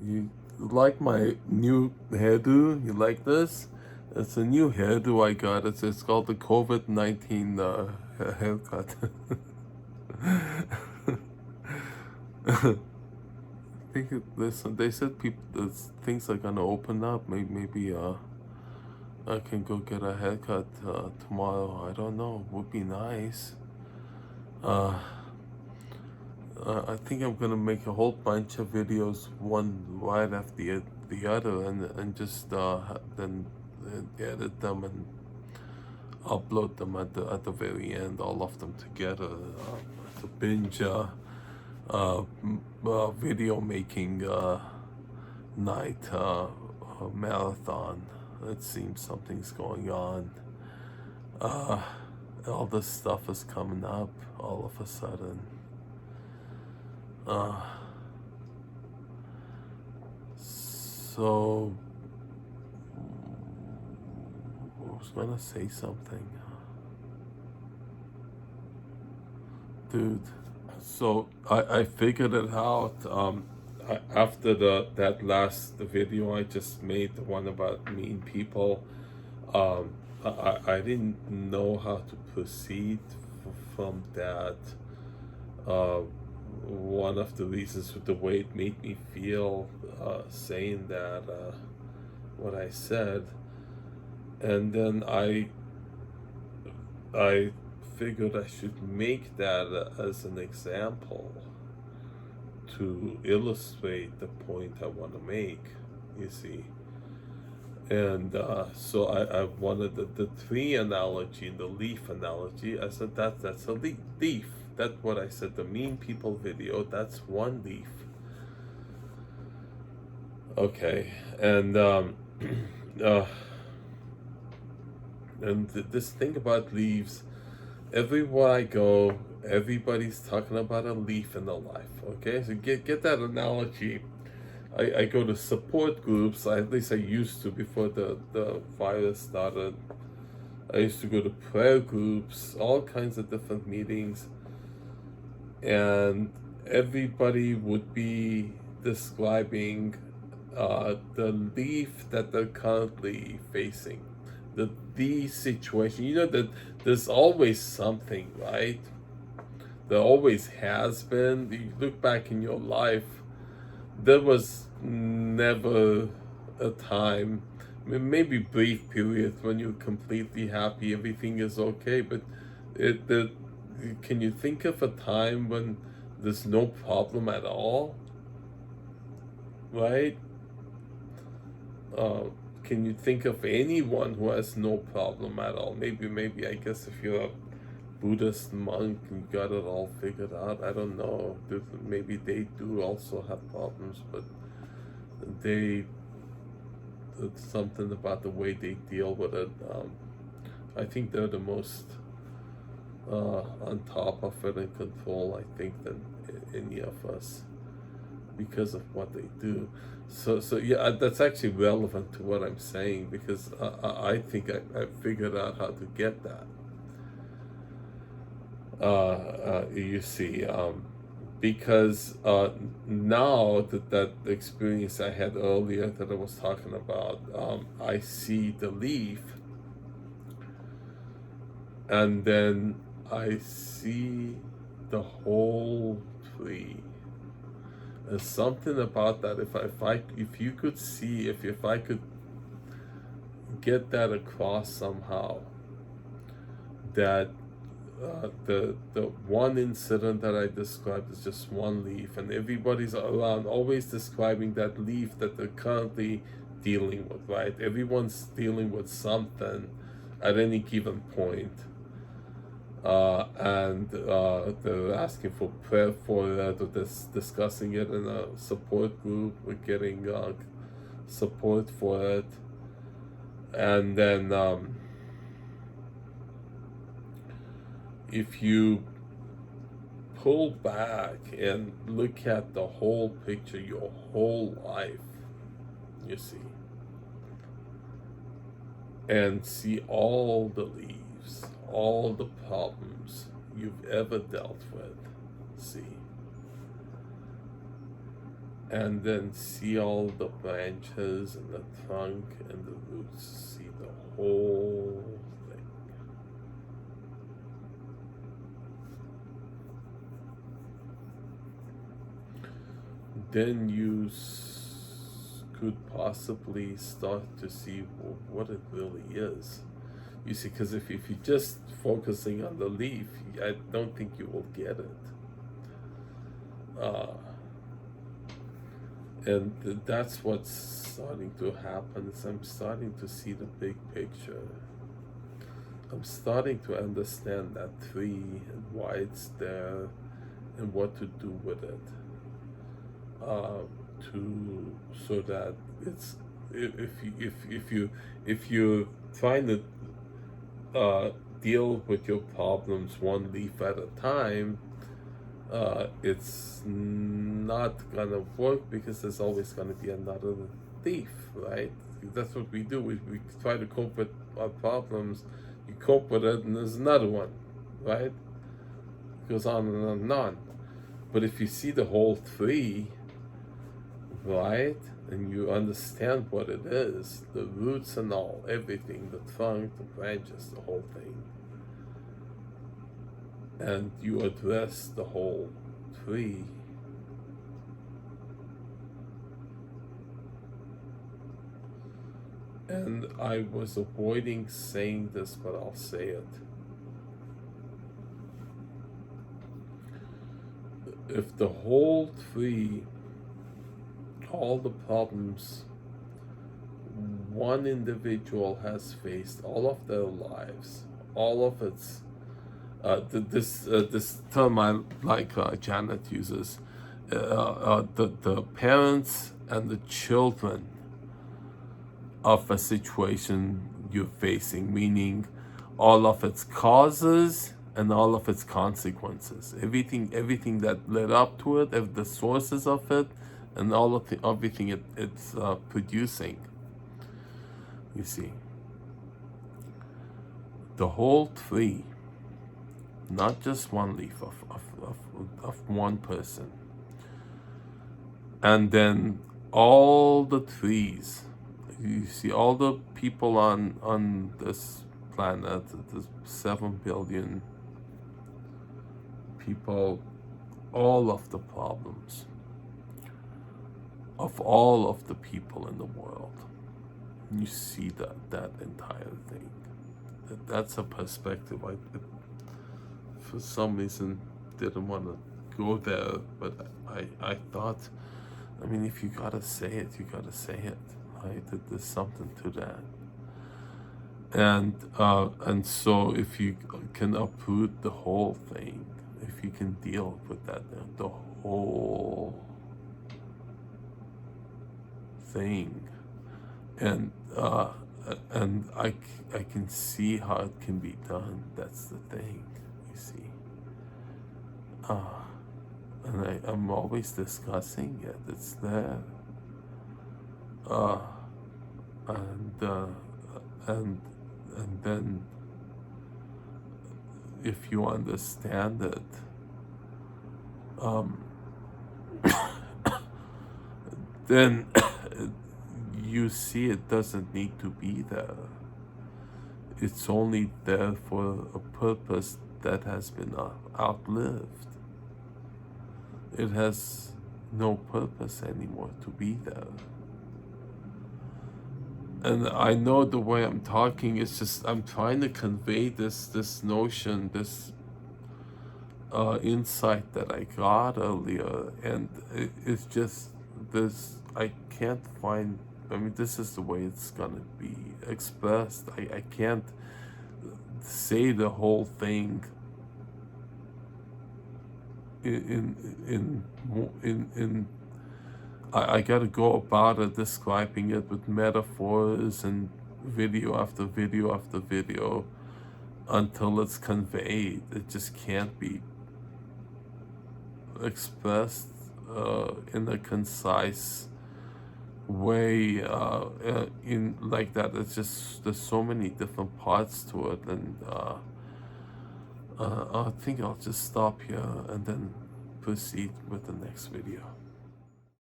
You like my new hairdo? You like this? It's a new hairdo I got. It's called the COVID-19 haircut. I think they said things are gonna open up. Maybe I can go get a haircut tomorrow. I don't know. Would be nice. Uh, I think I'm gonna make a whole bunch of videos, one right after the other, and just then edit them and upload them at the very end, all of them together. It's a binge video making night marathon. It seems something's going on. Uh, all this stuff is coming up all of a sudden. Uh, so I was gonna say something, dude. So I figured it out. After that last video I just made, the one about mean people. I didn't know how to proceed from that. Uh, One of the reasons with the way it made me feel saying that what I said, and then I figured I should make that as an example to illustrate the point I want to make. You see. And so I wanted the tree analogy and the leaf analogy. I said that's a leaf. That's what I said. The mean people video. That's one leaf. Okay, and uh, this thing about leaves. Everywhere I go, everybody's talking about a leaf in their life. Okay, so get that analogy. I go to support groups, at least I used to before the virus started. I used to go to prayer groups, all kinds of different meetings, and everybody would be describing the leaf that they're currently facing, the situation. You know that there's always something, right? There always has been. You look back in your life, there was never a time, maybe brief periods when you're completely happy, everything is okay, but the can you think of a time when there's no problem at all, right? Uh, can you think of anyone who has no problem at all? Maybe I guess if you're a Buddhist monk and you got it all figured out, I don't know. Maybe they do also have problems, but they it's something about the way they deal with it. I think they're the most on top of it and control, I think, than any of us because of what they do. So yeah, that's actually relevant to what I'm saying because I think I figured out how to get that. You see, because now that experience I had earlier that I was talking about, I see the leaf, and then I see the whole tree. There's something about that. If you could see, if I could get that across somehow, that the one incident that I described is just one leaf, and everybody's around always describing that leaf that they're currently dealing with. Right? Everyone's dealing with something at any given point. And they're asking for prayer for it, or discussing it in a support group. We're getting support for it, and then if you pull back and look at the whole picture, your whole life, you see, and see all the leaves, all the problems you've ever dealt with, see, and then see all the branches and the trunk and the roots, see the whole thing. Then you could possibly start to see what it really is. You see, because if you're just focusing on the leaf, I don't think you will get it. And that's what's starting to happen. Is I'm starting to see the big picture. I'm starting to understand that tree and why it's there and what to do with it. So that it's if you trying to deal with your problems one leaf at a time, it's not gonna work because there's always gonna be another leaf, right? That's what we do. We try to cope with our problems. You cope with it, and there's another one, right? It goes on and on and on. But if you see the whole tree, right, and you understand what it is, the roots and all, everything, the trunk, the branches, the whole thing, and you address the whole tree, and I was avoiding saying this, but I'll say it. If the whole tree, all the problems one individual has faced all of their lives, all of its this term I like Janet uses, the parents and the children of a situation you're facing, meaning all of its causes and all of its consequences, everything that led up to it, the sources of it, and all of everything it's producing. You see, the whole tree, not just one leaf of one person, and then all the trees. You see, all the people on this planet, the 7 billion people, all of the problems of all of the people in the world. You see that entire thing. That's a perspective I, for some reason, didn't want to go there, but I thought, I mean, if you gotta say it, you gotta say it. Right? There's something to that. And so if you can uproot the whole thing, if you can deal with that, the whole thing, and I can see how it can be done. That's the thing, you see. And I'm always discussing it. It's there. And then if you understand it, then you see it doesn't need to be there. It's only there for a purpose that has been outlived. It has no purpose anymore to be there. And I know the way I'm talking is just, I'm trying to convey this notion, this insight that I got earlier, and it's just this, I can't find, I mean, this is the way it's gonna be expressed. I can't say the whole thing in I gotta go about it, describing it with metaphors and video after video after video until it's conveyed. It just can't be expressed in a concise way in like that. It's just, there's so many different parts to it, and I think I'll just stop here and then proceed with the next video.